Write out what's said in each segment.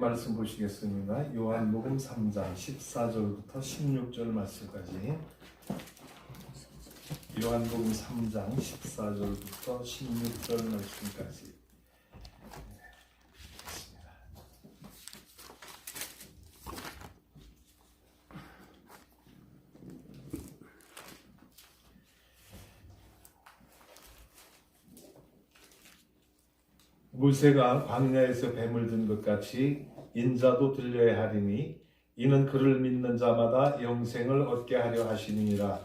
말씀 보시겠습니다. 요한복음 3장 14절부터 16절 말씀까지. 요한복음 3장 14절부터 16절 말씀까지. 모세가 광야에서 뱀을 든 것 같이 인자도 들려야 하리니 이는 그를 믿는 자마다 영생을 얻게 하려 하시니라.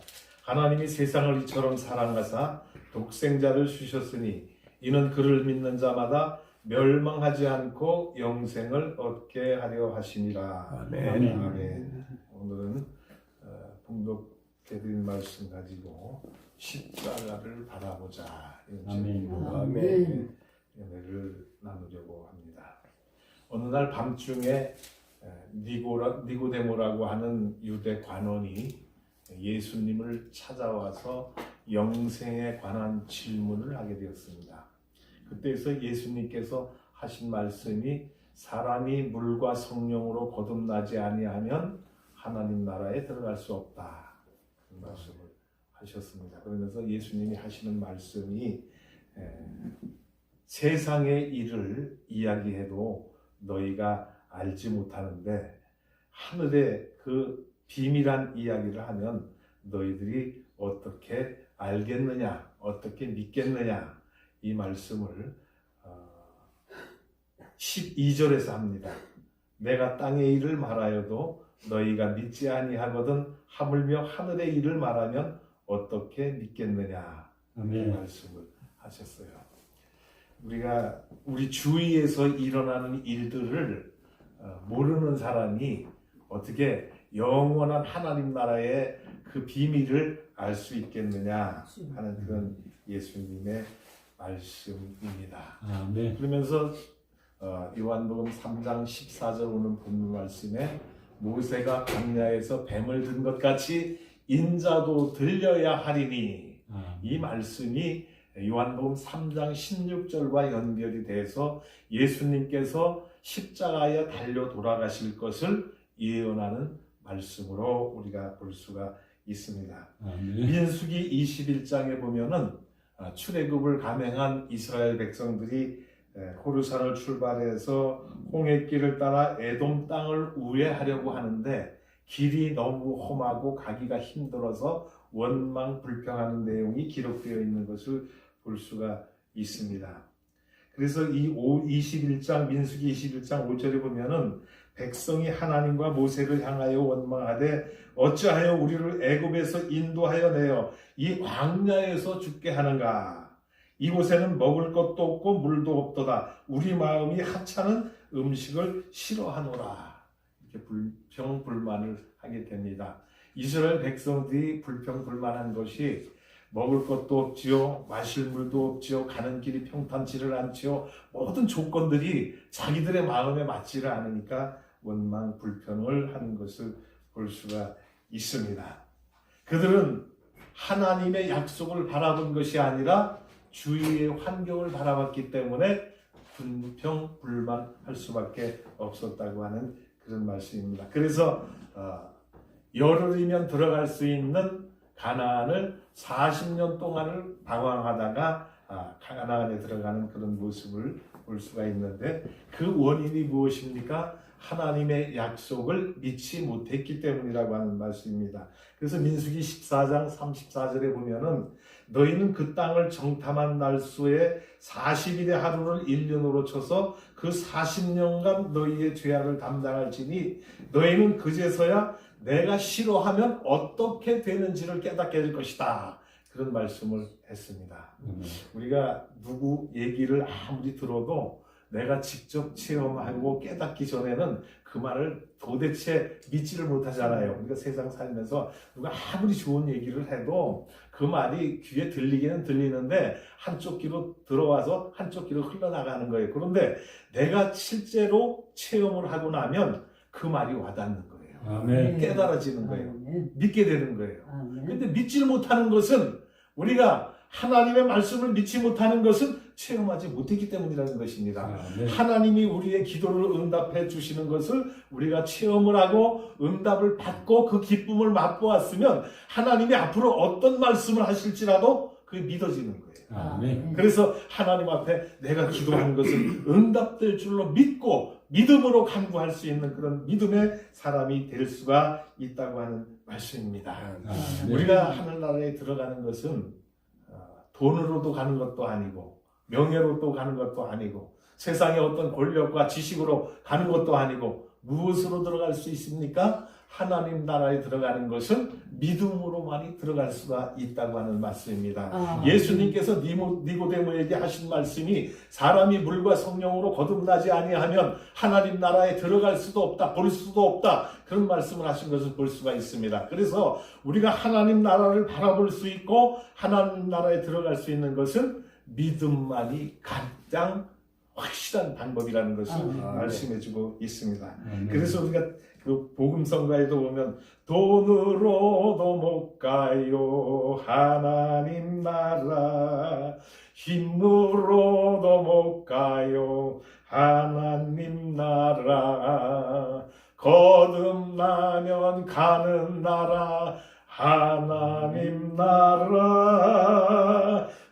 하나님이 세상을 이처럼 사랑하사 독생자를 주셨으니 이는 그를 믿는 자마다 멸망하지 않고 영생을 얻게 하려 하시니라. 아멘. 아멘. 오늘은 봉독해드린 말씀 가지고 십자가를 바라보자. 아멘. 아멘. 연애를 나누려고 합니다. 어느 날 밤중에 니고데모라고 하는 유대 관원이 예수님을 찾아와서 영생에 관한 질문을 하게 되었습니다. 그때에서 예수님께서 하신 말씀이 사람이 물과 성령으로 거듭나지 아니하면 하나님 나라에 들어갈 수 없다. 그 말씀을 하셨습니다. 그러면서 예수님이 하시는 말씀이 세상의 일을 이야기해도 너희가 알지 못하는데 하늘의 그 비밀한 이야기를 하면 너희들이 어떻게 알겠느냐, 어떻게 믿겠느냐, 이 말씀을 12절에서 합니다. 내가 땅의 일을 말하여도 너희가 믿지 아니하거든 하물며 하늘의 일을 말하면 어떻게 믿겠느냐, 이 말씀을 하셨어요. 우리가 우리 주위에서 일어나는 일들을 모르는 사람이 어떻게 영원한 하나님 나라의 그 비밀을 알 수 있겠느냐 하는 그런 예수님의 말씀입니다. 그러면서 요한복음 3장 14절 오는 본문 말씀에 모세가 광야에서 뱀을 든 것 같이 인자도 들려야 하리니, 이 말씀이 요한복음 3장 16절과 연결이 돼서 예수님께서 십자가에 달려 돌아가실 것을 예언하는 말씀으로 우리가 볼 수가 있습니다. 민수기 21장에 보면은 출애굽을 감행한 이스라엘 백성들이 호르산을 출발해서 홍해길을 따라 에돔 땅을 우회하려고 하는데 길이 너무 험하고 가기가 힘들어서 원망 불평하는 내용이 기록되어 있는 것을 볼 수가 있습니다. 그래서 이 21장 민수기 21장 5절에 보면은 백성이 하나님과 모세를 향하여 원망하되 어찌하여 우리를 애굽에서 인도하여 내어 이 광야에서 죽게 하는가? 이곳에는 먹을 것도 없고 물도 없도다. 우리 마음이 하찮은 음식을 싫어하노라. 이렇게 불평 불만을 하게 됩니다. 이스라엘 백성들이 불평 불만한 것이 먹을 것도 없지요, 마실 물도 없지요, 가는 길이 평탄치를 않지요. 모든 조건들이 자기들의 마음에 맞지를 않으니까 원망 불평을 하는 것을 볼 수가 있습니다. 그들은 하나님의 약속을 바라본 것이 아니라 주위의 환경을 바라봤기 때문에 불평 불만할 수밖에 없었다고 하는 그런 말씀입니다. 그래서 열흘이면 들어갈 수 있는 가나안을 40년 동안을 방황하다가 가나안에 들어가는 그런 모습을 볼 수가 있는데, 그 원인이 무엇입니까? 하나님의 약속을 믿지 못했기 때문이라고 하는 말씀입니다. 그래서 민수기 14장 34절에 보면은 너희는 그 땅을 정탐한 날수에 40일의 하루를 1년으로 쳐서 그 40년간 너희의 죄악을 담당할지니 너희는 그제서야 내가 싫어하면 어떻게 되는지를 깨닫게 될 것이다. 그런 말씀을 했습니다. 우리가 누구 얘기를 아무리 들어도 내가 직접 체험하고 깨닫기 전에는 그 말을 도대체 믿지를 못하잖아요. 우리가 세상 살면서 누가 아무리 좋은 얘기를 해도 그 말이 귀에 들리기는 들리는데 한쪽 귀로 들어와서 한쪽 귀로 흘러나가는 거예요. 그런데 내가 실제로 체험을 하고 나면 그 말이 와닿는 거예요. 깨달아지는 거예요. 믿게 되는 거예요. 그런데 믿지를 못하는 것은 우리가 하나님의 말씀을 믿지 못하는 것은 체험하지 못했기 때문이라는 것입니다. 하나님이 우리의 기도를 응답해 주시는 것을 우리가 체험을 하고 응답을 받고 그 기쁨을 맛보았으면 하나님이 앞으로 어떤 말씀을 하실지라도 그게 믿어지는 거예요. 그래서 하나님 앞에 내가 기도하는 것은 응답될 줄로 믿고 믿음으로 간구할 수 있는 그런 믿음의 사람이 될 수가 있다고 하는 말씀입니다. 우리가 하늘나라에 들어가는 것은 돈으로도 가는 것도 아니고 명예로도 가는 것도 아니고 세상의 어떤 권력과 지식으로 가는 것도 아니고 무엇으로 들어갈 수 있습니까? 하나님 나라에 들어가는 것은 믿음으로만이 들어갈 수가 있다고 하는 말씀입니다. 예수님께서 니고데모에게 하신 말씀이 사람이 물과 성령으로 거듭나지 아니하면 하나님 나라에 들어갈 수도 없다, 볼 수도 없다, 그런 말씀을 하신 것을 볼 수가 있습니다. 그래서 우리가 하나님 나라를 바라볼 수 있고 하나님 나라에 들어갈 수 있는 것은 믿음만이 가장 확실한 방법이라는 것을 말씀해주고 있습니다. 그래서 우리가 그 복음성가에도 보면 돈으로도 못 가요 하나님 나라, 힘으로도 못 가요 하나님 나라, 거듭나면 가는 나라 하나님 나라,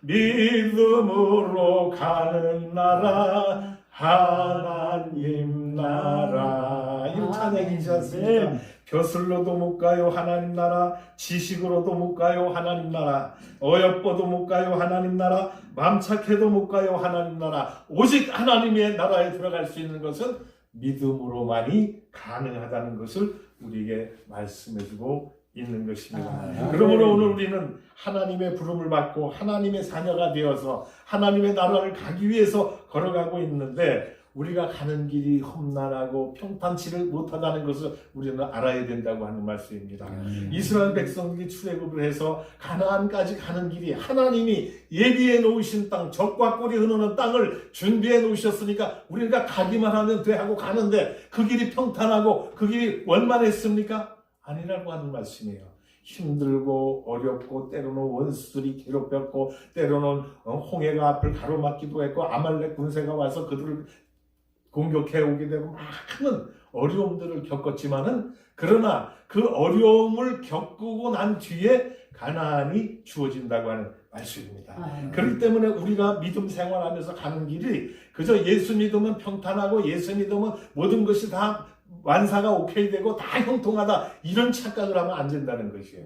믿음으로 가는 나라 하나님 나라. 이런 찬양이지 않습니까? 벼슬로도 못 가요 하나님 나라, 지식으로도 못 가요 하나님 나라, 어여뻐도 못 가요 하나님 나라, 맘착해도 못 가요 하나님 나라. 오직 하나님의 나라에 들어갈 수 있는 것은 믿음으로만이 가능하다는 것을 우리에게 말씀해주고 있는 것입니다. 그러므로 오늘 우리는 하나님의 부름을 받고 하나님의 자녀가 되어서 하나님의 나라를 가기 위해서 걸어가고 있는데 우리가 가는 길이 험난하고 평탄치를 못하다는 것을 우리는 알아야 된다고 하는 말씀입니다. 이스라엘 백성들이 출애굽을 해서 가나안까지 가는 길이 하나님이 예비해 놓으신 땅, 젖과 꿀이 흐르는 땅을 준비해 놓으셨으니까 우리가 가기만 하면 돼 하고 가는데 그 길이 평탄하고 그 길이 원만했습니까? 아니라고 하는 말씀이에요. 힘들고 어렵고 때로는 원수들이 괴롭혔고 때로는 홍해가 앞을 가로막기도 했고 아말렉 군세가 와서 그들을 공격해 오게 되고 많은 어려움들을 겪었지만은 그러나 그 어려움을 겪고 난 뒤에 가나안이 주어진다고 하는 말씀입니다. 그렇기 때문에 우리가 믿음 생활하면서 가는 길이 그저 예수 믿으면 평탄하고 예수 믿으면 모든 것이 다 완사가 오케이 되고 다 형통하다 이런 착각을 하면 안 된다는 것이에요.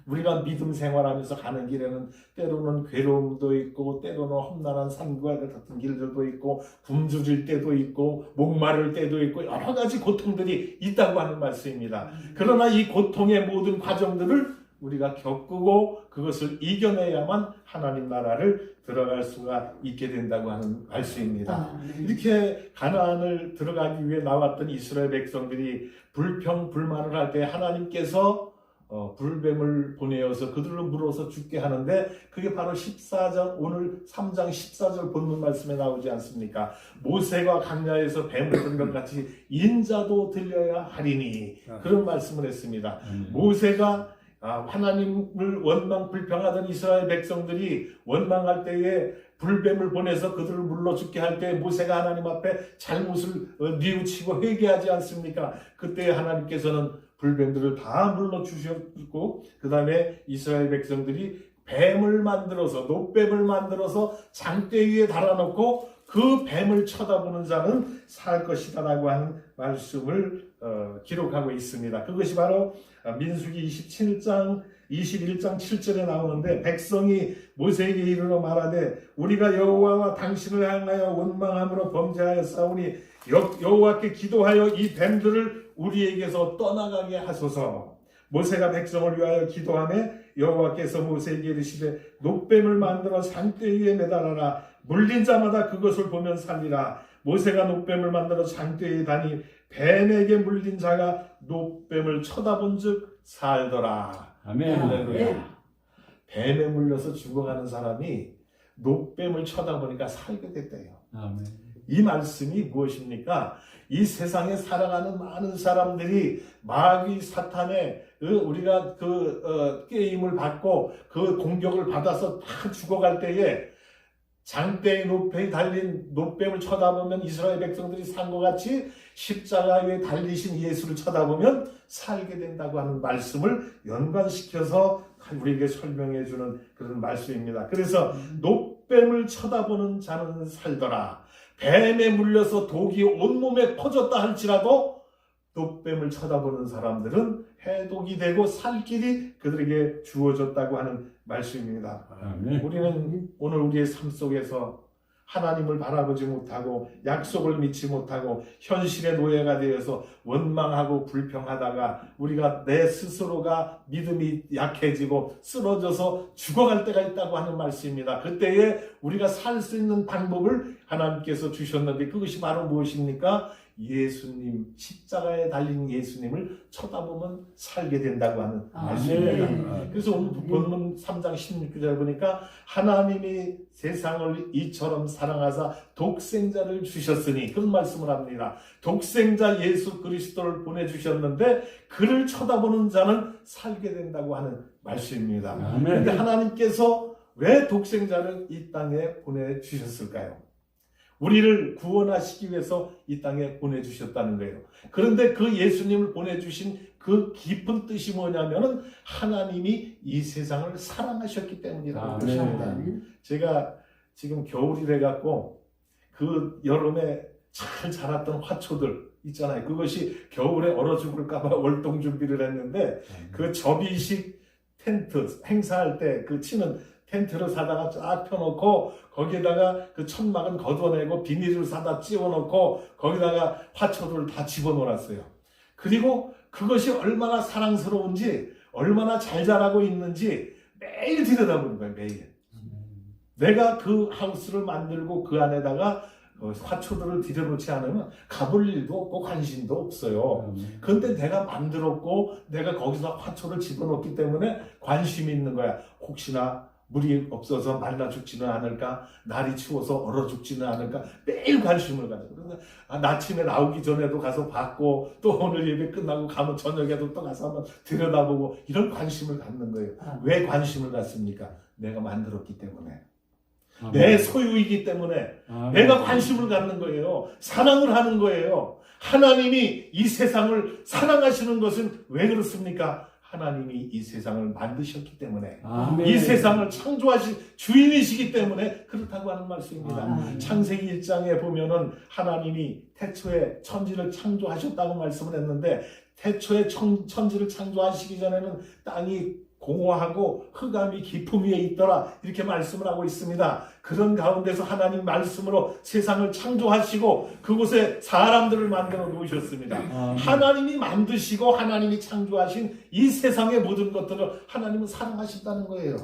우리가 믿음 생활하면서 가는 길에는 때로는 괴로움도 있고 때로는 험난한 산과 같은 길들도 있고 굶주릴 때도 있고 목마를 때도 있고 여러 가지 고통들이 있다고 하는 말씀입니다. 그러나 이 고통의 모든 과정들을 우리가 겪고 그것을 이겨내야만 하나님 나라를 들어갈 수가 있게 된다고 하는 말씀입니다. 이렇게 가나안을 들어가기 위해 나왔던 이스라엘 백성들이 불평불만을 할 때 하나님께서 불뱀을 보내어서 그들로 물어서 죽게 하는데 그게 바로 14장 오늘 3장 14절 본문 말씀에 나오지 않습니까? 모세가 광야에서 뱀을 든 것 같이 인자도 들려야 하리니 그런 말씀을 했습니다. 모세가 하나님을 원망 불평하던 이스라엘 백성들이 원망할 때에 불뱀을 보내서 그들을 물러 죽게 할 때 모세가 하나님 앞에 잘못을 뉘우치고 회개하지 않습니까? 그때 하나님께서는 불뱀들을 다 물러 주셨고 그 다음에 이스라엘 백성들이 뱀을 만들어서 노뱀을 만들어서 장대 위에 달아놓고 그 뱀을 쳐다보는 자는 살 것이다 라고 하는 말씀을 기록하고 있습니다. 그것이 바로 민수기 27장 21장 7절에 나오는데 백성이 모세에게 이르러 말하되 우리가 여호와와 당신을 향하여 원망함으로 범죄하였사오니 여호와께 기도하여 이 뱀들을 우리에게서 떠나가게 하소서. 모세가 백성을 위하여 기도하며 여호와께서 모세에게 이르시되 노뱀을 만들어 산대 위에 매달아라. 물린 자마다 그것을 보면 살리라. 모세가 노뱀을 만들어 산대 위에 다니 뱀에게 물린 자가 노뱀을 쳐다본 즉 살더라. 아멘. 할렐루야. 뱀에 물려서 죽어가는 사람이 노뱀을 쳐다보니까 살게 됐대요. 아멘. 이 말씀이 무엇입니까? 이 세상에 살아가는 많은 사람들이 마귀 사탄의 우리가 게임을 받고 그 공격을 받아서 다 죽어갈 때에 장대의 노폐에 달린 노뱀을 쳐다보면 이스라엘 백성들이 산 것 같이 십자가에 달리신 예수를 쳐다보면 살게 된다고 하는 말씀을 연관시켜서 우리에게 설명해 주는 그런 말씀입니다. 그래서 노뱀을 쳐다보는 자는 살더라. 뱀에 물려서 독이 온몸에 퍼졌다 할지라도 노뱀을 쳐다보는 사람들은 해독이 되고 살 길이 그들에게 주어졌다고 하는 말씀입니다. 우리는 오늘 우리의 삶 속에서 하나님을 바라보지 못하고 약속을 믿지 못하고 현실의 노예가 되어서 원망하고 불평하다가 우리가 내 스스로가 믿음이 약해지고 쓰러져서 죽어갈 때가 있다고 하는 말씀입니다. 그때에 우리가 살 수 있는 방법을 하나님께서 주셨는데 그것이 바로 무엇입니까? 예수님, 십자가에 달린 예수님을 쳐다보면 살게 된다고 하는 말씀입니다. 그래서 오늘 본문 3장 16절에 보니까 하나님이 세상을 이처럼 사랑하사 독생자를 주셨으니 그런 말씀을 합니다. 독생자 예수 그리스도를 보내주셨는데 그를 쳐다보는 자는 살게 된다고 하는 말씀입니다. 그런데 하나님께서 왜 독생자를 이 땅에 보내주셨을까요? 우리를 구원하시기 위해서 이 땅에 보내주셨다는 거예요. 그런데 그 예수님을 보내주신 그 깊은 뜻이 뭐냐면은 하나님이 이 세상을 사랑하셨기 때문이라는 것입니다. 제가 지금 겨울이 돼갖고 그 여름에 잘 자랐던 화초들 있잖아요. 그것이 겨울에 얼어 죽을까봐 월동 준비를 했는데 그 접이식 텐트 행사할 때 그 치는 텐트를 사다가 쫙 펴놓고 거기에다가 그 천막은 걷어내고 비닐을 사다 씌워놓고 거기다가 화초들을 다 집어넣어놨어요. 그리고 그것이 얼마나 사랑스러운지 얼마나 잘 자라고 있는지 매일 들여다보는 거예요. 매일. 내가 그 하우스를 만들고 그 안에다가 화초들을 들여놓지 않으면 가볼 일도 없고 관심도 없어요. 그런데 내가 만들었고 내가 거기서 화초를 집어넣기 때문에 관심이 있는 거야. 혹시나 물이 없어서 말라 죽지는 않을까? 날이 추워서 얼어 죽지는 않을까? 매일 관심을 가져요. 그래서 아침에 나오기 전에도 가서 봤고 또 오늘 예배 끝나고 가면 저녁에도 또 가서 한번 들여다보고 이런 관심을 갖는 거예요. 왜 관심을 갖습니까? 내가 만들었기 때문에. 내 소유이기 때문에 내가 관심을 갖는 거예요. 사랑을 하는 거예요. 하나님이 이 세상을 사랑하시는 것은 왜 그렇습니까? 하나님이 이 세상을 만드셨기 때문에 이 세상을 창조하신 주인이시기 때문에 그렇다고 하는 말씀입니다. 창세기 1장에 보면은 하나님이 태초에 천지를 창조하셨다고 말씀을 했는데 태초에 천지를 창조하시기 전에는 땅이 공허하고 흑암이 깊음 위에 있더라 이렇게 말씀을 하고 있습니다. 그런 가운데서 하나님 말씀으로 세상을 창조하시고 그곳에 사람들을 만들어 놓으셨습니다. 하나님이 만드시고 하나님이 창조하신 이 세상의 모든 것들을 하나님은 사랑하신다는 거예요.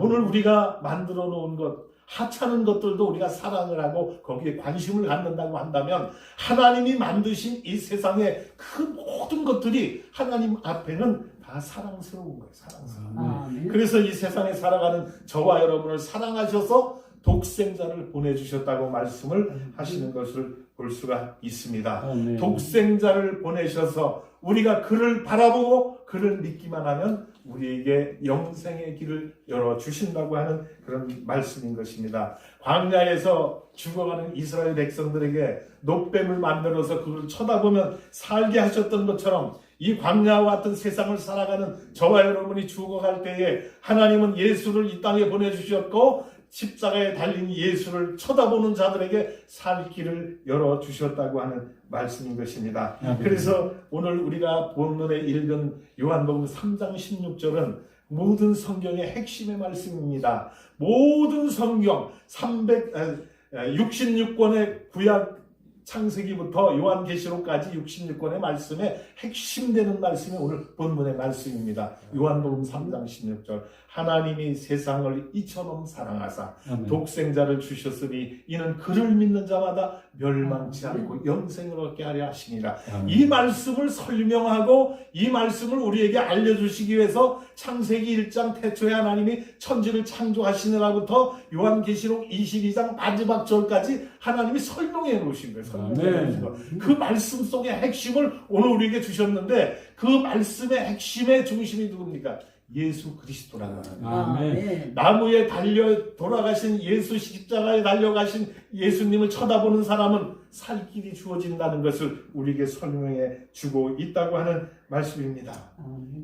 오늘 우리가 만들어 놓은 것 하찮은 것들도 우리가 사랑을 하고 거기에 관심을 갖는다고 한다면 하나님이 만드신 이 세상의 그 모든 것들이 하나님 앞에는 다 사랑스러운 거예요. 사랑스러운. 그래서 이 세상에 살아가는 저와 여러분을 사랑하셔서 독생자를 보내주셨다고 말씀을 하시는 것을 볼 수가 있습니다. 독생자를 보내셔서 우리가 그를 바라보고 그를 믿기만 하면 우리에게 영생의 길을 열어주신다고 하는 그런 말씀인 것입니다. 광야에서 죽어가는 이스라엘 백성들에게 노뱀을 만들어서 그를 쳐다보면 살게 하셨던 것처럼 이 광야와 같은 세상을 살아가는 저와 여러분이 죽어갈 때에 하나님은 예수를 이 땅에 보내주셨고 십자가에 달린 예수를 쳐다보는 자들에게 살 길을 열어주셨다고 하는 말씀인 것입니다. 그래서 오늘 우리가 본문에 읽은 요한복음 3장 16절은 모든 성경의 핵심의 말씀입니다. 모든 성경 366권의 구약 창세기부터 요한계시록까지 66권의 말씀에 핵심되는 말씀이 오늘 본문의 말씀입니다. 요한복음 3장 16절 하나님이 세상을 이처럼 사랑하사 독생자를 주셨으니 이는 그를 믿는 자마다 멸망치 않고 영생을 얻게 하려 하시니라. 이 말씀을 설명하고 이 말씀을 우리에게 알려주시기 위해서 창세기 1장 태초에 하나님이 천지를 창조하시느라부터 요한계시록 22장 마지막 절까지 하나님이 설명해 놓으신 거예요. 그 말씀 속의 핵심을 오늘 우리에게 주셨는데 그 말씀의 핵심의 중심이 누굽니까? 예수 그리스도라는 거예요. 나무에 달려 돌아가신 예수, 십자가에 달려가신 예수님을 쳐다보는 사람은 살 길이 주어진다는 것을 우리에게 설명해 주고 있다고 하는 말씀입니다.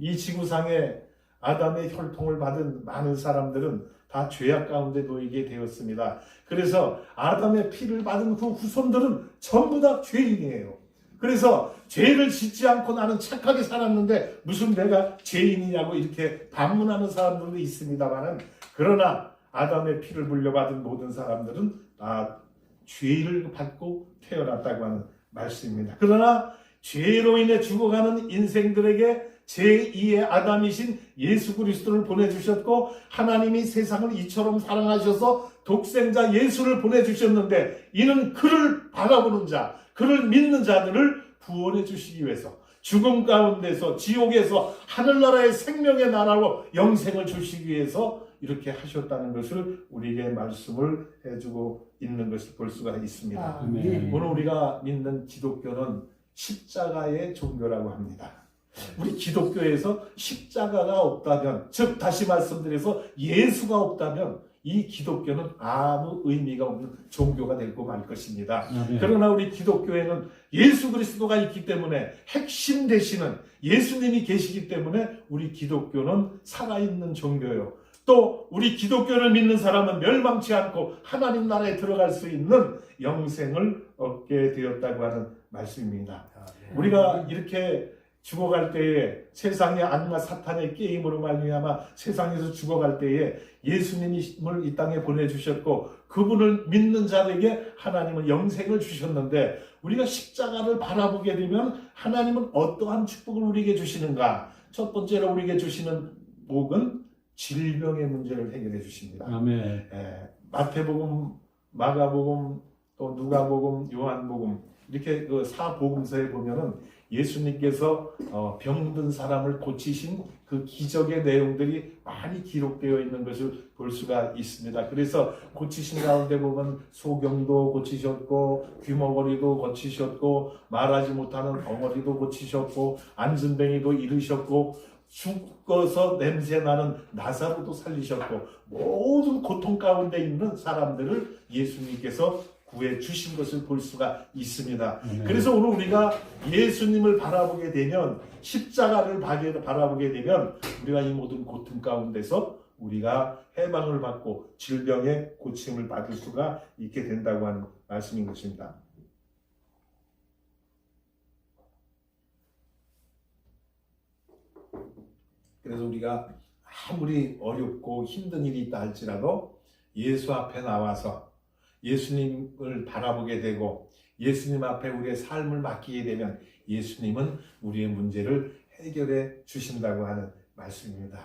이 지구상에 아담의 혈통을 받은 많은 사람들은 다 죄악 가운데 놓이게 되었습니다. 그래서 아담의 피를 받은 그 후손들은 전부 다 죄인이에요. 그래서 죄를 짓지 않고 나는 착하게 살았는데 무슨 내가 죄인이냐고 이렇게 반문하는 사람들도 있습니다만, 그러나 아담의 피를 물려받은 모든 사람들은 다 죄를 받고 태어났다고 하는 말씀입니다. 그러나 죄로 인해 죽어가는 인생들에게 제2의 아담이신 예수 그리스도를 보내주셨고, 하나님이 세상을 이처럼 사랑하셔서 독생자 예수를 보내주셨는데, 이는 그를 바라보는 자, 그를 믿는 자들을 구원해 주시기 위해서 죽음 가운데서 지옥에서 하늘나라의 생명의 나라로 영생을 주시기 위해서 이렇게 하셨다는 것을 우리에게 말씀을 해주고 있는 것을 볼 수가 있습니다. 오늘 우리가 믿는 기독교는 십자가의 종교라고 합니다. 우리 기독교에서 십자가가 없다면, 즉 다시 말씀드려서 예수가 없다면 이 기독교는 아무 의미가 없는 종교가 되고 말 것입니다. 그러나 우리 기독교에는 예수 그리스도가 있기 때문에, 핵심 되시는 예수님이 계시기 때문에 우리 기독교는 살아있는 종교예요. 또 우리 기독교를 믿는 사람은 멸망치 않고 하나님 나라에 들어갈 수 있는 영생을 얻게 되었다고 하는 말씀입니다. 우리가 이렇게 죽어갈 때에 세상의 악마 사탄의 게임으로 말미암아 세상에서 죽어갈 때에 예수님을 이 땅에 보내주셨고, 그분을 믿는 자에게 하나님은 영생을 주셨는데, 우리가 십자가를 바라보게 되면 하나님은 어떠한 축복을 우리에게 주시는가? 첫 번째로 우리에게 주시는 복은 질병의 문제를 해결해 주십니다. 아멘. 마태복음, 마가복음, 또 누가복음, 요한복음, 이렇게 그 사복음서에 보면은 예수님께서 병든 사람을 고치신 그 기적의 내용들이 많이 기록되어 있는 것을 볼 수가 있습니다. 그래서 고치신 가운데 보면 소경도 고치셨고, 귀머거리도 고치셨고, 말하지 못하는 벙어리도 고치셨고, 안진뱅이도 이르셨고, 죽어서 냄새나는 나사로도 살리셨고, 모든 고통 가운데 있는 사람들을 예수님께서 구해 주신 것을 볼 수가 있습니다. 그래서 오늘 우리가 예수님을 바라보게 되면, 십자가를 바라보게 되면 우리가 이 모든 고통 가운데서 우리가 해방을 받고 질병의 고침을 받을 수가 있게 된다고 하는 말씀인 것입니다. 그래서 우리가 아무리 어렵고 힘든 일이 있다 할지라도 예수 앞에 나와서 예수님을 바라보게 되고 예수님 앞에 우리의 삶을 맡기게 되면 예수님은 우리의 문제를 해결해 주신다고 하는 말씀입니다.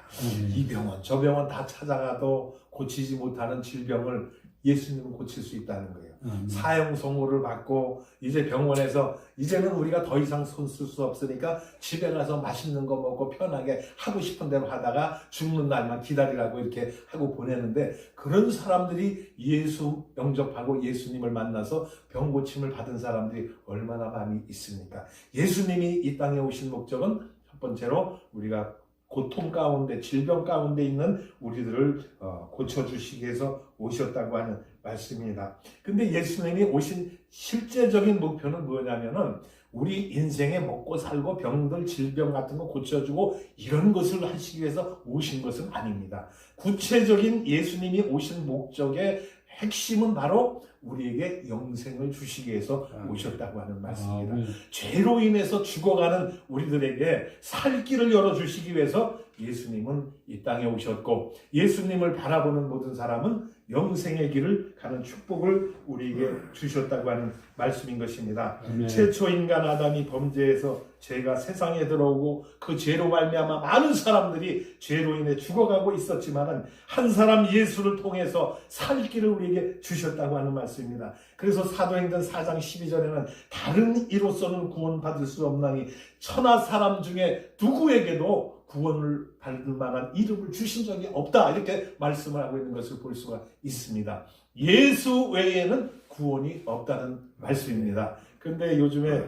이 병원 저 병원 다 찾아가도 고치지 못하는 질병을 예수님은 고칠 수 있다는 거예요. 사형 선고를 받고 이제 병원에서 이제는 우리가 더 이상 손 쓸 수 없으니까 집에 가서 맛있는 거 먹고 편하게 하고 싶은 대로 하다가 죽는 날만 기다리라고 이렇게 하고 보내는데, 그런 사람들이 예수 영접하고 예수님을 만나서 병 고침을 받은 사람들이 얼마나 많이 있습니까? 예수님이 이 땅에 오신 목적은 첫 번째로 우리가 고통 가운데, 질병 가운데 있는 우리들을 고쳐주시기 위해서 오셨다고 하는 말씀입니다. 근데 예수님이 오신 실제적인 목표는 뭐냐면은 우리 인생에 먹고 살고 병들, 질병 같은 거 고쳐주고 이런 것을 하시기 위해서 오신 것은 아닙니다. 구체적인 예수님이 오신 목적의 핵심은 바로 우리에게 영생을 주시기 위해서 오셨다고 하는 말씀입니다. 아멘. 죄로 인해서 죽어가는 우리들에게 살 길을 열어주시기 위해서 예수님은 이 땅에 오셨고, 예수님을 바라보는 모든 사람은 영생의 길을 가는 축복을 우리에게 주셨다고 하는 말씀인 것입니다. 아멘. 최초 인간 아담이 범죄해서 죄가 세상에 들어오고 그 죄로 말미암아 많은 사람들이 죄로 인해 죽어가고 있었지만은 한 사람 예수를 통해서 살 길을 우리에게 주셨다고 하는 말씀입니다. 그래서 사도행전 4장 12절에는 다른 이로서는 구원받을 수 없나니 천하 사람 중에 누구에게도 구원을 받을 만한 이름을 주신 적이 없다, 이렇게 말씀을 하고 있는 것을 볼 수가 있습니다. 예수 외에는 구원이 없다는 말씀입니다. 그런데 요즘에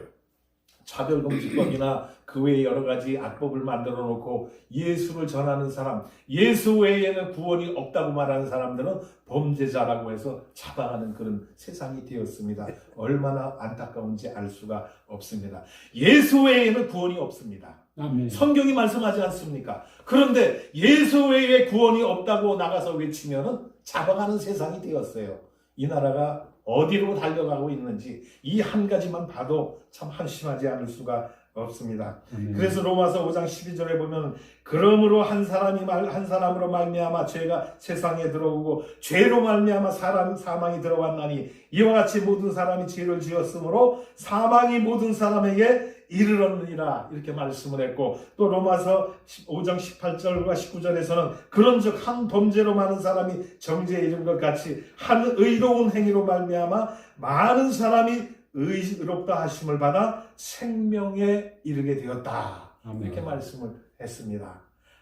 차별금지법이나 그 외에 여러 가지 악법을 만들어 놓고 예수를 전하는 사람, 예수 외에는 구원이 없다고 말하는 사람들은 범죄자라고 해서 잡아가는 그런 세상이 되었습니다. 얼마나 안타까운지 알 수가 없습니다. 예수 외에는 구원이 없습니다. 아멘. 성경이 말씀하지 않습니까? 그런데 예수 외에 구원이 없다고 나가서 외치면은 잡아가는 세상이 되었어요. 이 나라가 어디로 달려가고 있는지 이 한 가지만 봐도 참 한심하지 않을 수가 없습니다. 그래서 로마서 5장 12절에 보면 그러므로 한 사람으로 말미암아 죄가 세상에 들어오고 죄로 말미암아 사망이 들어왔나니 이와 같이 모든 사람이 죄를 지었으므로 사망이 모든 사람에게 이르렀느니라, 이렇게 말씀을 했고, 또 로마서 5장 18절과 19절에서는 그런즉 한 범죄로 많은 사람이 정죄에 이른 것 같이 한 의로운 행위로 말미암아 많은 사람이 의롭다 하심을 받아 생명에 이르게 되었다, 이렇게 말씀을 했습니다.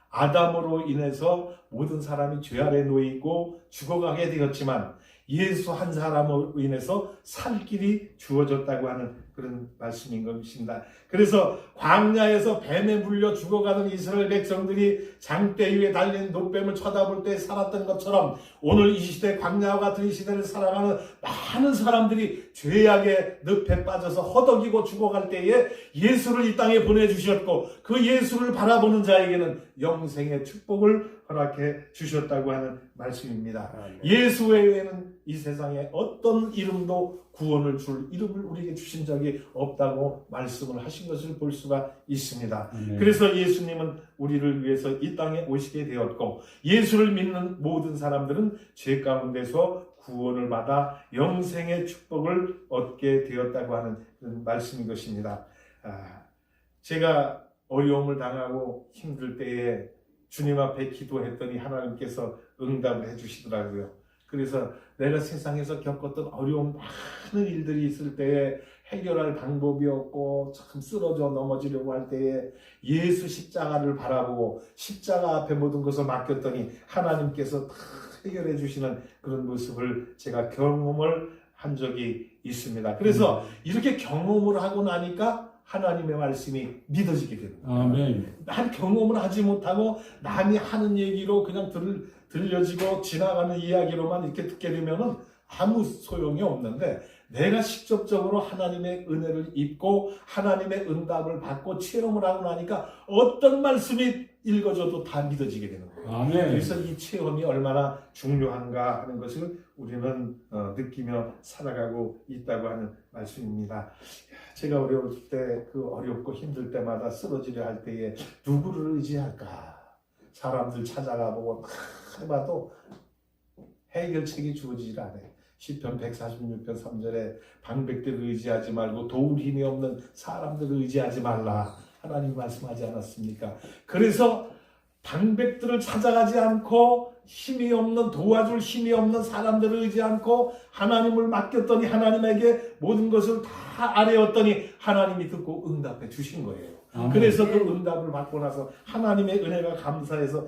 아담으로 인해서 모든 사람이 죄 아래 놓여 있고 죽어가게 되었지만 예수 한 사람으로 인해서 살 길이 주어졌다고 하는 그런 말씀인 것입니다. 그래서 광야에서 뱀에 물려 죽어가는 이스라엘 백성들이 장대 위에 달린 노뱀을 쳐다볼 때 살았던 것처럼 오늘 이 시대, 광야와 같은 이 시대를 살아가는 많은 사람들이 죄악의 늪에 빠져서 허덕이고 죽어갈 때에 예수를 이 땅에 보내주셨고 그 예수를 바라보는 자에게는 영생의 축복을 허락해 주셨다고 하는 말씀입니다. 예수 외에는 이 세상에 어떤 이름도 구원을 줄 이름을 우리에게 주신 적이 없다고 말씀을 하신 것을 볼 수가 있습니다. 그래서 예수님은 우리를 위해서 이 땅에 오시게 되었고 예수를 믿는 모든 사람들은 죄 가운데서 구원을 받아 영생의 축복을 얻게 되었다고 하는 그런 말씀인 것입니다. 제가 어려움을 당하고 힘들 때에 주님 앞에 기도했더니 하나님께서 응답을 해주시더라고요. 그래서 내가 세상에서 겪었던 어려운 많은 일들이 있을 때에 해결할 방법이 없고 참 쓰러져 넘어지려고 할 때에 예수 십자가를 바라보고 십자가 앞에 모든 것을 맡겼더니 하나님께서 다 해결해 주시는 그런 모습을 제가 경험을 한 적이 있습니다. 그래서 이렇게 경험을 하고 나니까 하나님의 말씀이 믿어지게 되는 거예요. 아멘. 난 경험을 하지 못하고 남이 하는 얘기로 그냥 들려지고 지나가는 이야기로만 이렇게 듣게 되면은 아무 소용이 없는데 내가 직접적으로 하나님의 은혜를 입고 하나님의 응답을 받고 체험을 하고 나니까 어떤 말씀이 읽어져도 다 믿어지게 되는 거예요. 아멘. 그래서 이 체험이 얼마나 중요한가 하는 것을 우리는 느끼며 살아가고 있다고 하는 말씀입니다. 제가 어려울 때 그 어렵고 힘들 때마다 쓰러지려 할 때에 누구를 의지할까? 사람들 찾아가 보고 다 해봐도 해결책이 주어지질 않아요. 시편 146편 3절에 방백들을 의지하지 말고 도울 힘이 없는 사람들을 의지하지 말라, 하나님 말씀하지 않았습니까? 그래서 방백들을 찾아가지 않고 힘이 없는, 도와줄 힘이 없는 사람들을 의지 않고 하나님을 맡겼더니 하나님에게 모든 것을 다 아뢰었더니 하나님이 듣고 응답해 주신 거예요. 아멘. 그래서 그 응답을 받고 나서 하나님의 은혜가 감사해서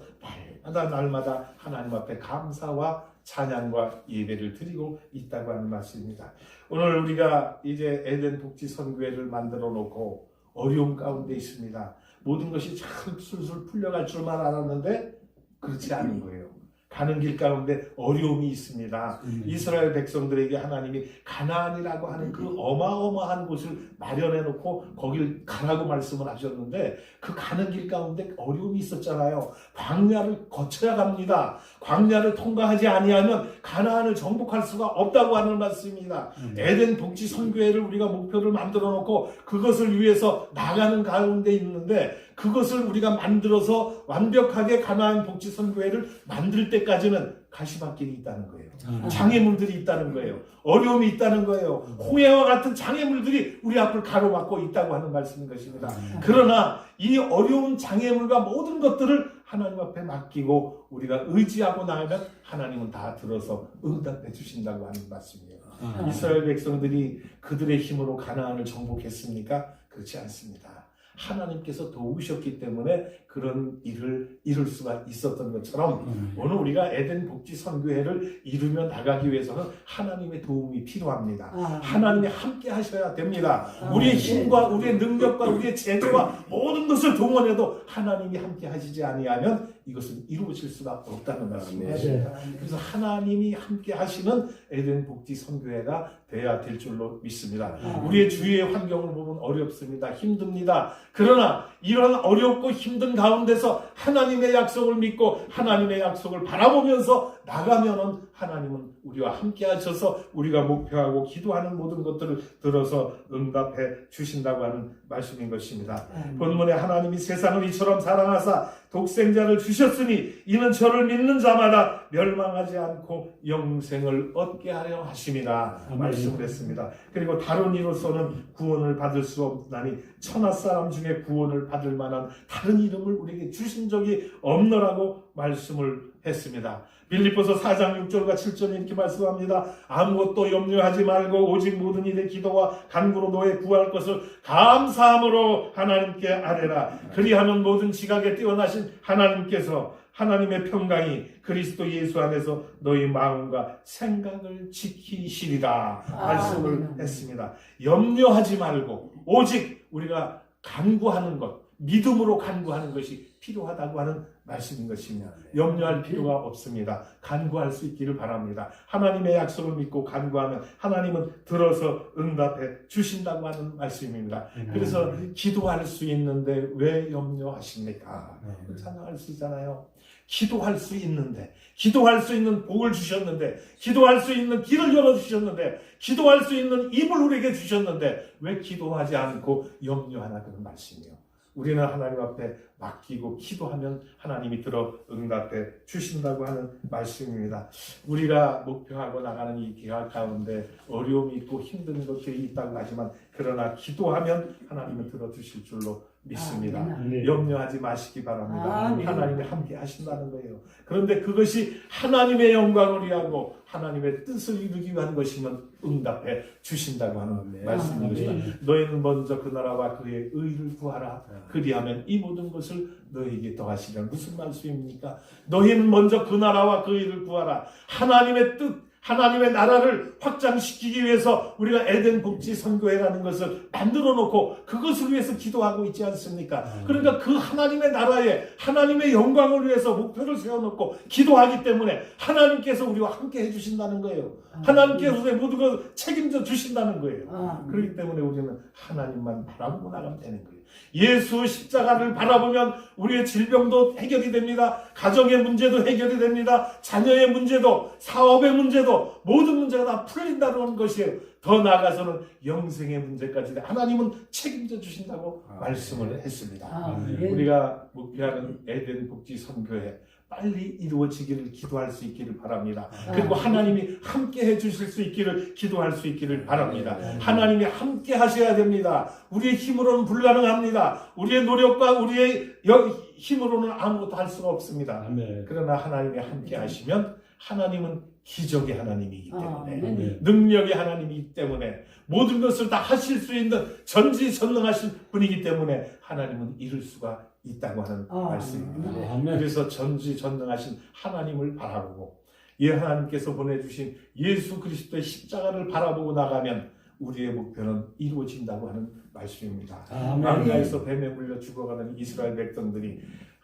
날마다 하나님 앞에 감사와 찬양과 예배를 드리고 있다고 하는 말씀입니다. 오늘 우리가 이제 에덴 복지 선교회를 만들어 놓고 어려움 가운데 있습니다. 모든 것이 참 술술 풀려갈 줄만 알았는데 그렇지 않은 거예요. 가는 길 가운데 어려움이 있습니다. 이스라엘 백성들에게 하나님이 가나안이라고 하는 그 어마어마한 곳을 마련해 놓고 거길 가라고 말씀을 하셨는데 그 가는 길 가운데 어려움이 있었잖아요. 광야를 거쳐야 갑니다. 광야를 통과하지 아니하면 가나안을 정복할 수가 없다고 하는 말씀입니다. 에덴 복지 선교회를 우리가 목표를 만들어 놓고 그것을 위해서 나가는 가운데 있는데 그것을 우리가 만들어서 완벽하게 가나안 복지 선교회를 만들 때까지는 가시밭길이 있다는 거예요. 장애물들이 있다는 거예요. 어려움이 있다는 거예요. 홍해와 같은 장애물들이 우리 앞을 가로막고 있다고 하는 말씀인 것입니다. 그러나 이 어려운 장애물과 모든 것들을 하나님 앞에 맡기고 우리가 의지하고 나가면 하나님은 다 들어서 응답해 주신다고 하는 말씀이에요. 이스라엘 백성들이 그들의 힘으로 가나안을 정복했습니까? 그렇지 않습니다. 하나님께서 도우셨기 때문에 그런 일을 이룰 수가 있었던 것처럼 오늘 우리가 에덴 복지 선교회를 이루며 나가기 위해서는 하나님의 도움이 필요합니다. 하나님이 함께 하셔야 됩니다. 우리의 힘과 우리의 능력과 우리의 재주와 모든 것을 동원해도 하나님이 함께 하시지 아니하면 이것은 이루어질 수가 없다는 말씀입니다. 그래서 하나님이 함께 하시는 에덴 복지 선교회가 돼야 될 줄로 믿습니다. 우리의 주위의 환경을 보면 어렵습니다. 힘듭니다. 그러나 이런 어렵고 힘든 가운데서 하나님의 약속을 믿고 하나님의 약속을 바라보면서 나가면은 하나님은 우리와 함께 하셔서 우리가 목표하고 기도하는 모든 것들을 들어서 응답해 주신다고 하는 말씀인 것입니다. 본문에 하나님이 세상을 이처럼 사랑하사 독생자를 주셨으니 이는 저를 믿는 자마다 멸망하지 않고 영생을 얻게 하려 하심이라 말씀을 했습니다. 그리고 다른 이로서는 구원을 받을 수 없나니 천하 사람 중에 구원을 받을 만한 다른 이름을 우리에게 주신 적이 없노라고 말씀을 했습니다. 빌립보서 4장 6절과 7절에 이렇게 말씀합니다. 아무것도 염려하지 말고 오직 모든 일에 기도와 간구로 너의 구할 것을 감사함으로 하나님께 아뢰라. 그리하면 모든 지각에 뛰어나신 하나님께서 하나님의 평강이 그리스도 예수 안에서 너희 마음과 생각을 지키시리라 말씀을 했습니다. 염려하지 말고 오직 우리가 간구하는 것, 믿음으로 간구하는 것이 필요하다고 하는 말씀인 것입니다. 염려할 필요가 없습니다. 간구할 수 있기를 바랍니다. 하나님의 약속을 믿고 간구하면 하나님은 들어서 응답해 주신다고 하는 말씀입니다. 그래서 기도할 수 있는데 왜 염려하십니까? 찬양할 수 있잖아요. 기도할 수 있는데, 기도할 수 있는 복을 주셨는데, 기도할 수 있는 길을 열어주셨는데, 기도할 수 있는 입을 우리에게 주셨는데 왜 기도하지 않고 염려하나 그런 말씀이에요. 우리는 하나님 앞에 맡기고 기도하면 하나님이 들어 응답해 주신다고 하는 말씀입니다. 우리가 목표하고 나가는 이 기간 가운데 어려움이 있고 힘든 것들이 있다고 하지만 그러나 기도하면 하나님은 들어주실 줄로 믿습니다. 염려하지 마시기 바랍니다. 하나님이 함께 하신다는 거예요. 그런데 그것이 하나님의 영광을 위하고 하나님의 뜻을 이루기 위한 것이면 응답해 주신다고 하는 말씀입니다. 너희는 먼저 그 나라와 그의 의를 구하라. 그리하면 이 모든 것을 너희에게 더하시리라. 무슨 말씀입니까? 너희는 먼저 그 나라와 그 의를 구하라. 하나님의 뜻, 하나님의 나라를 확장시키기 위해서 우리가 에덴 복지 선교회라는 것을 만들어 놓고 그것을 위해서 기도하고 있지 않습니까? 그러니까 그 하나님의 나라에 하나님의 영광을 위해서 목표를 세워놓고 기도하기 때문에 하나님께서 우리와 함께 해주신다는 거예요. 하나님께서 우리의 모든 것을 책임져 주신다는 거예요. 그렇기 때문에 우리는 하나님만 바라보고 나가면 되는 거예요. 예수 십자가를 바라보면 우리의 질병도 해결이 됩니다. 가정의 문제도 해결이 됩니다. 자녀의 문제도, 사업의 문제도, 모든 문제가 다 풀린다는 것이에요. 더 나아가서는 영생의 문제까지 하나님은 책임져 주신다고 말씀을 했습니다. 우리가 목표하는 에덴 복지 선교회 빨리 이루어지기를 기도할 수 있기를 바랍니다. 그리고 하나님이 함께 해주실 수 있기를 기도할 수 있기를 바랍니다. 하나님이 함께 하셔야 됩니다. 우리의 힘으로는 불가능합니다. 우리의 노력과 우리의 힘으로는 아무것도 할 수가 없습니다. 그러나 하나님이 함께 하시면 하나님은 기적의 하나님이기 때문에 능력의 하나님이기 때문에 모든 것을 다 하실 수 있는 전지전능하신 분이기 때문에 하나님은 이룰 수가 있다고 하는 말씀입니다. 그래서 전지전능하신 하나님을 바라보고 하나님께서 보내주신 예수 그리스도의 십자가를 바라보고 나가면 우리의 목표는 이루어진다고 하는 말씀입니다. 광야에서 뱀에 물려 죽어가는 이스라엘 백성들이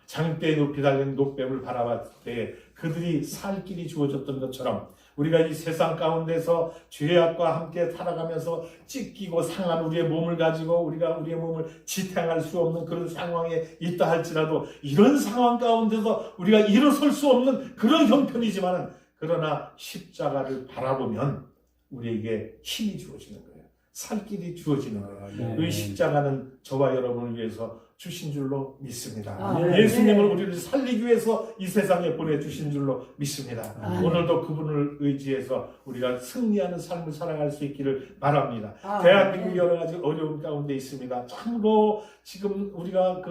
장대에 높이 달린 녹뱀을 바라봤을 때 그들이 살 길이 주어졌던 것처럼 우리가 이 세상 가운데서 죄악과 함께 살아가면서 찢기고 상한 우리의 몸을 가지고 우리가 우리의 몸을 지탱할 수 없는 그런 상황에 있다 할지라도 이런 상황 가운데서 우리가 일어설 수 없는 그런 형편이지만 그러나 십자가를 바라보면 우리에게 힘이 주어지는 거예요. 살 길이 주어지는 거예요. 네. 그 십자가는 저와 여러분을 위해서 주신 줄로 믿습니다. 네. 예수님을 우리를 살리기 위해서 이 세상에 보내주신 줄로 믿습니다. 오늘도 그분을 의지해서 우리가 승리하는 삶을 살아갈 수 있기를 바랍니다. 대한민국이 여러 가지 어려움 가운데 있습니다. 참으로 지금 우리가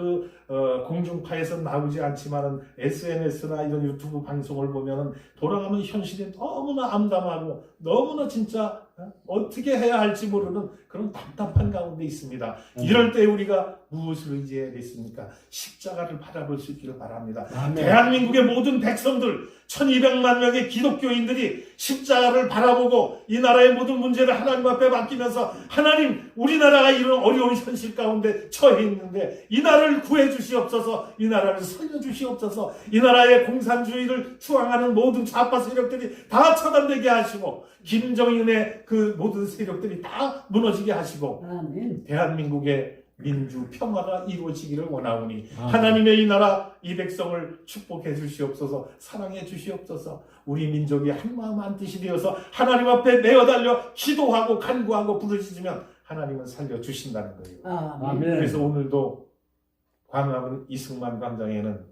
공중파에서 나오지 않지만은 SNS나 이런 유튜브 방송을 보면은 돌아가는 현실이 너무나 암담하고 너무나 진짜 어떻게 해야 할지 모르는 그런 답답한 가운데 있습니다. 이럴 때 우리가 무엇을 의지해야 되겠습니까? 십자가를 바라볼 수 있기를 바랍니다. 아멘. 대한민국의 모든 백성들 1200만 명의 기독교인들이 십자가를 바라보고 이 나라의 모든 문제를 하나님 앞에 맡기면서 하나님 우리나라가 이런 어려운 현실 가운데 처해 있는데 이 나라를 구해 주시옵소서, 이 나라를 살려 주시옵소서, 이 나라의 공산주의를 추앙하는 모든 좌파 세력들이 다 처단되게 하시고 김정인의 그 모든 세력들이 다 무너지게 하시고 대한민국의 민주 평화가 이루어지기를 원하오니 하나님의 이 나라 이 백성을 축복해 주시옵소서, 사랑해 주시옵소서. 우리 민족이 한마음 한뜻이 되어서 하나님 앞에 내어달려 기도하고 간구하고 부르짖으면 하나님은 살려주신다는 거예요. 아멘. 그래서 오늘도 광화문 이승만 광장에는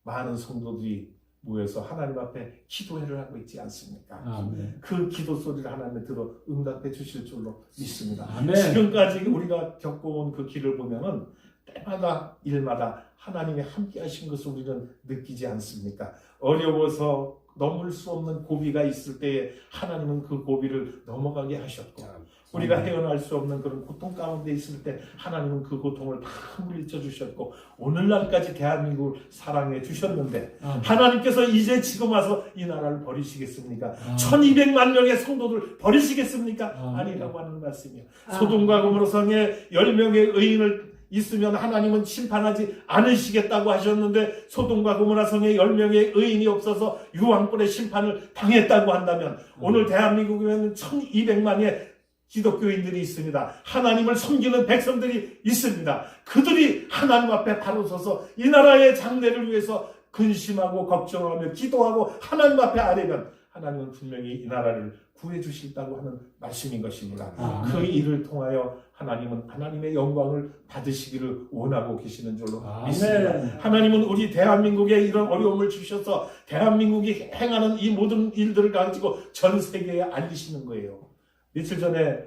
많은 성도들이 모여서 하나님 앞에 기도회를 하고 있지 않습니까? 아멘. 그 기도 소리를 하나님이 들어 응답해 주실 줄로 믿습니다. 아멘. 지금까지 우리가 겪어온 그 길을 보면은 때마다 일마다 하나님이 함께 하신 것을 우리는 느끼지 않습니까? 어려워서 넘을 수 없는 고비가 있을 때에 하나님은 그 고비를 넘어가게 하셨고 우리가 헤어날 수 없는 그런 고통 가운데 있을 때 하나님은 그 고통을 다 물리쳐 주셨고 오늘날까지 대한민국을 사랑해 주셨는데 하나님께서 이제 지금 와서 이 나라를 버리시겠습니까? 1200만 명의 성도들 버리시겠습니까? 아니라고 하는 말씀이에요. 소돔과 고모라 성에 10명의 의인을 있으면 하나님은 심판하지 않으시겠다고 하셨는데 소돔과 고모라 성에 10명의 의인이 없어서 유황불의 심판을 당했다고 한다면 오늘 대한민국에는 1200만의 기독교인들이 있습니다. 하나님을 섬기는 백성들이 있습니다. 그들이 하나님 앞에 바로 서서 이 나라의 장래를 위해서 근심하고 걱정하며 기도하고 하나님 앞에 아뢰면 하나님은 분명히 이 나라를 구해 주신다고 하는 말씀인 것입니다. 그 일을 통하여 하나님은 하나님의 영광을 받으시기를 원하고 계시는 줄로 믿습니다. 하나님은 우리 대한민국에 이런 어려움을 주셔서 대한민국이 행하는 이 모든 일들을 가지고 전 세계에 알리시는 거예요. 며칠 전에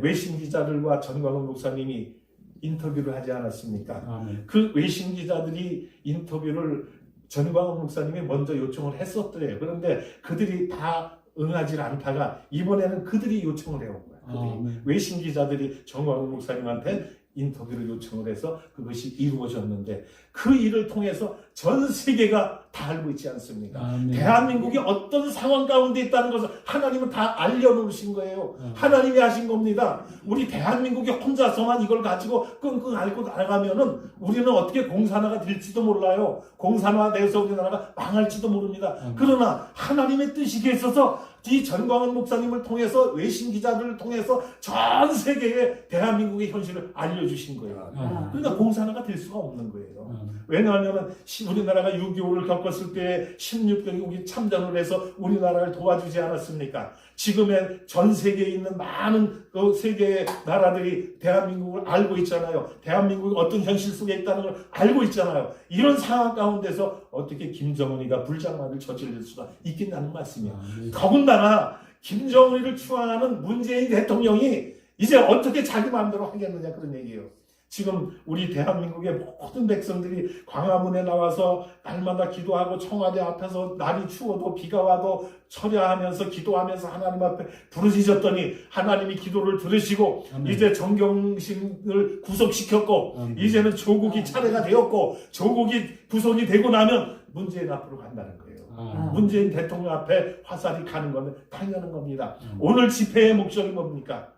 외신 기자들과 전광훈 목사님이 인터뷰를 하지 않았습니까? 그 외신 기자들이 인터뷰를 전광훈 목사님이 먼저 요청을 했었더래요. 그런데 그들이 다 응하지 않다가 이번에는 그들이 요청을 해온 거예요. 외신 기자들이 전광훈 목사님한테 인터뷰를 요청을 해서 그것이 이루어졌는데 그 일을 통해서 전 세계가 다 알고 있지 않습니까? 대한민국이 어떤 상황 가운데 있다는 것을 하나님은 다 알려놓으신 거예요. 하나님이 하신 겁니다. 우리 대한민국이 혼자서만 이걸 가지고 끙끙 앓고 나가면은 우리는 어떻게 공산화가 될지도 몰라요. 공산화돼서 우리나라가 망할지도 모릅니다. 그러나 하나님의 뜻이 있어서 이 전광훈 목사님을 통해서 외신 기자들을 통해서 전 세계에 대한민국의 현실을 알려주신 거예요. 그러니까 공산화가 될 수가 없는 거예요. 왜냐하면 우리나라가 6.25를 겪었을 때 16개국이 참전을 해서 우리나라를 도와주지 않았습니까? 지금의 전 세계에 있는 많은 그 세계의 나라들이 대한민국을 알고 있잖아요. 대한민국이 어떤 현실 속에 있다는 걸 알고 있잖아요. 이런 상황 가운데서 어떻게 김정은이가 불장난을 저지를 수가 있겠다는 말씀이에요. 더군다나 김정은이를 추앙하는 문재인 대통령이 이제 어떻게 자기 마음대로 하겠느냐 그런 얘기예요. 지금 우리 대한민국의 모든 백성들이 광화문에 나와서 날마다 기도하고 청와대 앞에서 날이 추워도 비가 와도 철야하면서 기도하면서 하나님 앞에 부르짖었더니 하나님이 기도를 들으시고 이제 정경심을 구속시켰고 이제는 조국이 차례가 되었고 조국이 구속이 되고 나면 문재인 앞으로 간다는 거예요. 문재인 대통령 앞에 화살이 가는 건 당연한 겁니다. 오늘 집회의 목적이 뭡니까?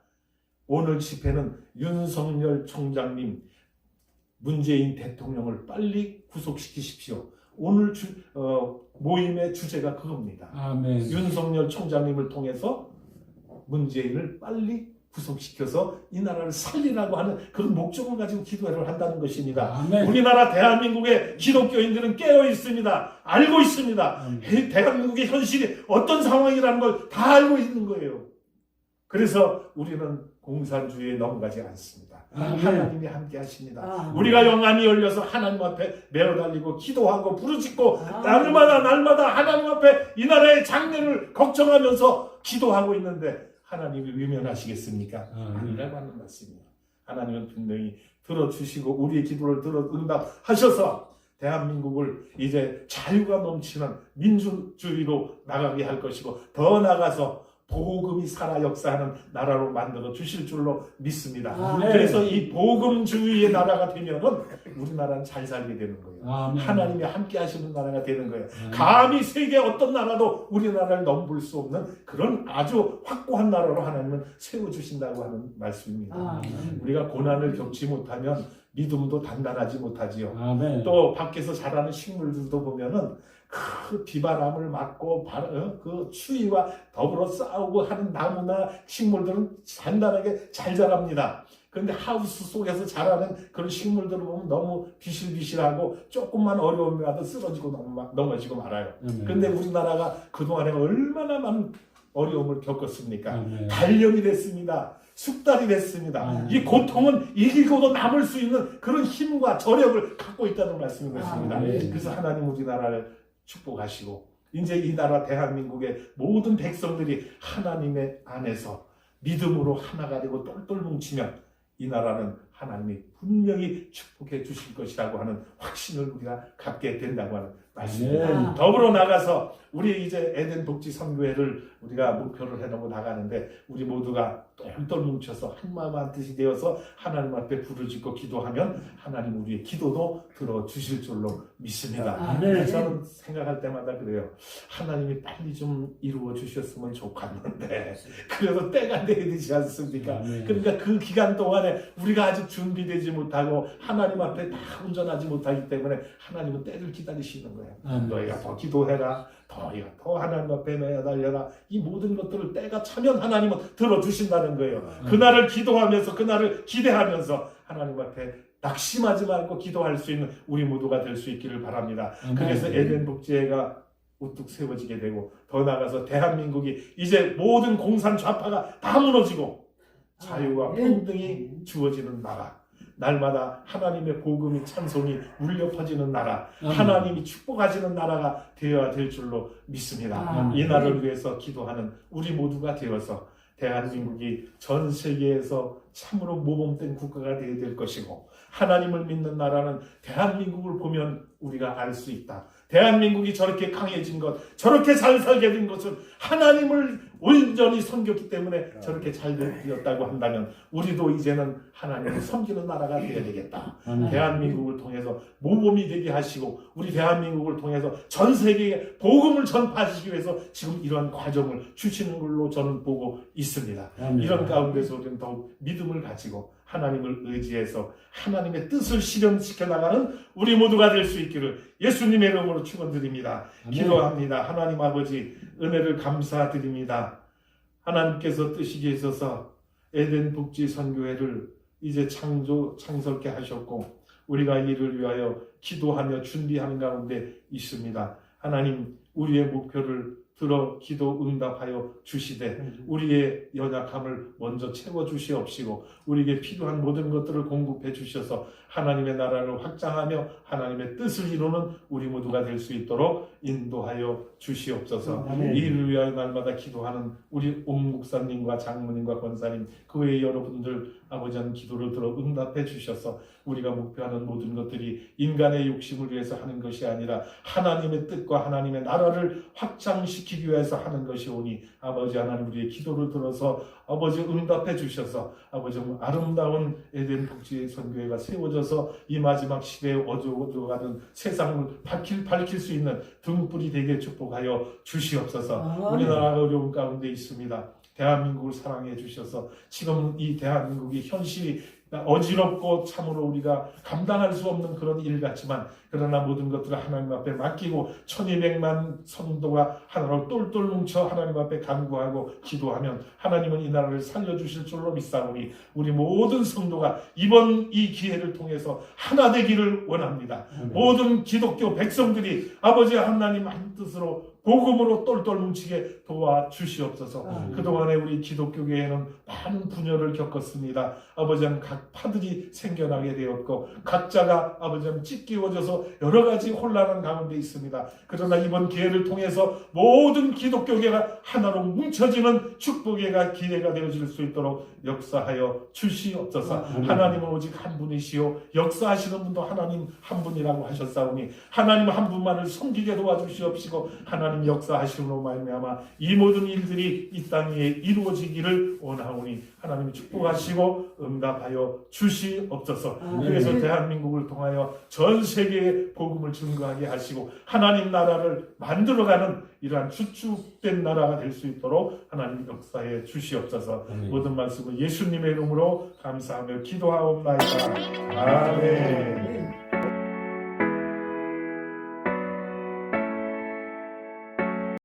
오늘 집회는 윤석열 총장님 문재인 대통령을 빨리 구속시키십시오. 오늘 모임의 주제가 그겁니다. 아멘. 윤석열 총장님을 통해서 문재인을 빨리 구속시켜서 이 나라를 살리라고 하는 그런 목적을 가지고 기도를 한다는 것입니다. 아멘. 우리나라 대한민국의 기독교인들은 깨어 있습니다. 알고 있습니다. 아멘. 대한민국의 현실이 어떤 상황이라는 걸 다 알고 있는 거예요. 그래서 우리는 공산주의에 넘어가지 않습니다. 아멘. 하나님이 함께 하십니다. 아멘. 우리가 영안이 열려서 하나님 앞에 매어달리고 기도하고 부르짖고 날마다 하나님 앞에 이 나라의 장래를 걱정하면서 기도하고 있는데 하나님이 외면하시겠습니까? 아니라고 하는 말씀이에요. 하나님은 분명히 들어주시고 우리의 기도를 들어 응답하셔서 대한민국을 이제 자유가 넘치는 민주주의로 나가게 할 것이고 더 나아가서 복음이 살아 역사하는 나라로 만들어 주실 줄로 믿습니다. 아멘. 그래서 이 복음주의의 나라가 되면은 우리나라는 잘 살게 되는 거예요. 아멘. 하나님이 함께 하시는 나라가 되는 거예요. 감히 세계 어떤 나라도 우리나라를 넘볼 수 없는 그런 아주 확고한 나라로 하나님은 세워주신다고 하는 말씀입니다. 아멘. 우리가 고난을 겪지 못하면 믿음도 단단하지 못하지요. 아멘. 또 밖에서 자라는 식물들도 보면은 그 비바람을 맞고 그 추위와 더불어 싸우고 하는 나무나 식물들은 단단하게 잘 자랍니다. 그런데 하우스 속에서 자라는 그런 식물들을 보면 너무 비실비실하고 조금만 어려움이 와도 쓰러지고 넘어지고 말아요. 그런데 우리나라가 그동안에 얼마나 많은 어려움을 겪었습니까? 아멘. 단련이 됐습니다. 숙달이 됐습니다. 아멘. 이 고통은 이기고도 남을 수 있는 그런 힘과 저력을 갖고 있다는 말씀인 것입니다. 아멘. 그래서 하나님 우리나라를 축복하시고 이제 이 나라 대한민국의 모든 백성들이 하나님의 안에서 믿음으로 하나가 되고 똘똘 뭉치면 이 나라는 하나님이 분명히 축복해 주실 것이라고 하는 확신을 우리가 갖게 된다고 하는 말씀입니다. 아멘. 더불어 나가서 우리 이제 에덴 복지 선교회를 우리가 목표를 해놓고 나가는데 우리 모두가 똘똘 뭉쳐서 한마음 한뜻이 되어서 하나님 앞에 부르짖고 기도하면 하나님 우리의 기도도 들어주실 줄로 믿습니다. 아멘. 저는 생각할 때마다 그래요. 하나님이 빨리 좀 이루어 주셨으면 좋겠는데 그래도 때가 돼야 되지 않습니까? 아멘. 그러니까 그 기간 동안에 우리가 아직 준비되지 못하고 하나님 앞에 다 온전하지 못하기 때문에 하나님은 때를 기다리시는 거예요. 아멘. 너희가 더 기도해라. 너희가 더 하나님 앞에 매달려라. 이 모든 것들을 때가 차면 하나님은 들어주신다는 거예요. 그날을 기도하면서 그날을 기대하면서 하나님 앞에 낙심하지 말고 기도할 수 있는 우리 모두가 될 수 있기를 바랍니다. 아멘. 그래서 에덴 복지회가 우뚝 세워지게 되고 더 나아가서 대한민국이 이제 모든 공산 좌파가 다 무너지고 자유와 평등이 주어지는 나라, 날마다 하나님의 복음이 찬송이 울려 퍼지는 나라, 하나님이 축복하시는 나라가 되어야 될 줄로 믿습니다. 이 나라를 위해서 기도하는 우리 모두가 되어서 대한민국이 전 세계에서 참으로 모범된 국가가 되어야 될 것이고 하나님을 믿는 나라는 대한민국을 보면 우리가 알 수 있다. 대한민국이 저렇게 강해진 것, 저렇게 잘 살게 된 것은 하나님을 온전히 섬겼기 때문에 저렇게 잘 되었다고 한다면 우리도 이제는 하나님을 섬기는 나라가 되어야 되겠다. 대한민국을 통해서 모범이 되게 하시고 우리 대한민국을 통해서 전 세계에 복음을 전파하시기 위해서 지금 이러한 과정을 주시는 걸로 저는 보고 있습니다. 이런 가운데서 우리는 더욱 믿음을 가지고 하나님을 의지해서 하나님의 뜻을 실현시켜 나가는 우리 모두가 될 수 있기를 예수님의 이름으로 축원드립니다. 기도합니다. 하나님 아버지 은혜를 감사드립니다. 하나님께서 뜻이 계셔서 에덴 복지 선교회를 이제 창설케 하셨고 우리가 이를 위하여 기도하며 준비하는 가운데 있습니다. 하나님 우리의 목표를 들어 기도 응답하여 주시되 우리의 연약함을 먼저 채워주시옵시고 우리에게 필요한 모든 것들을 공급해 주셔서 하나님의 나라를 확장하며 하나님의 뜻을 이루는 우리 모두가 될 수 있도록 인도하여 주시옵소서. 이를 위하여 날마다 기도하는 우리 온 목사님과 장로님과 권사님 그 외의 여러분들 아버지 하는 기도를 들어 응답해 주셔서 우리가 목표하는 모든 것들이 인간의 욕심을 위해서 하는 것이 아니라 하나님의 뜻과 하나님의 나라를 확장시키기 위해서 하는 것이오니 아버지 하나님 우리의 기도를 들어서 아버지 응답해 주셔서 아버지 아름다운 에덴 복지 선교회가 세워져서 이 마지막 시대에 어두워가는 세상을 밝힐 수 있는 등불이 되게 축복하여 주시옵소서. 우리나라가 어려운 가운데 있습니다. 대한민국을 사랑해 주셔서 지금 이 대한민국이 현실이 어지럽고 참으로 우리가 감당할 수 없는 그런 일 같지만 그러나 모든 것들을 하나님 앞에 맡기고 1200만 성도가 하나로 똘똘 뭉쳐 하나님 앞에 간구하고 기도하면 하나님은 이 나라를 살려주실 줄로 믿사오니 우리 모든 성도가 이번 이 기회를 통해서 하나 되기를 원합니다. 모든 기독교 백성들이 아버지 하나님 한 뜻으로 복음으로 똘똘 뭉치게 도와주시옵소서. 그동안에 우리 기독교계에는 많은 분열을 겪었습니다. 아버지는 각 파들이 생겨나게 되었고 각자가 아버지는 찢기워져서 여러 가지 혼란한 가운데 있습니다. 그러나 이번 기회를 통해서 모든 기독교계가 하나로 뭉쳐지는 축복의 기회가 되어질 수 있도록 역사하여 주시옵소서. 하나님은 오직 한 분이시요 역사하시는 분도 하나님 한 분이라고 하셨사오니 하나님 한 분만을 섬기게 도와주시옵시고 하나님 역사하심으로 말미암아 이 모든 일들이 이 땅 위에 이루어지기를 원하오니 하나님 축복하시고 응답하여 주시옵소서. 그래서 대한민국을 통하여 전 세계에 복음을 증거하게 하시고 하나님 나라를 만들어가는 이러한 주축된 나라가 될 수 있도록 하나님 역사해 주시옵소서. 모든 말씀은 예수님의 이름으로 감사하며 기도하옵나이다. 아멘.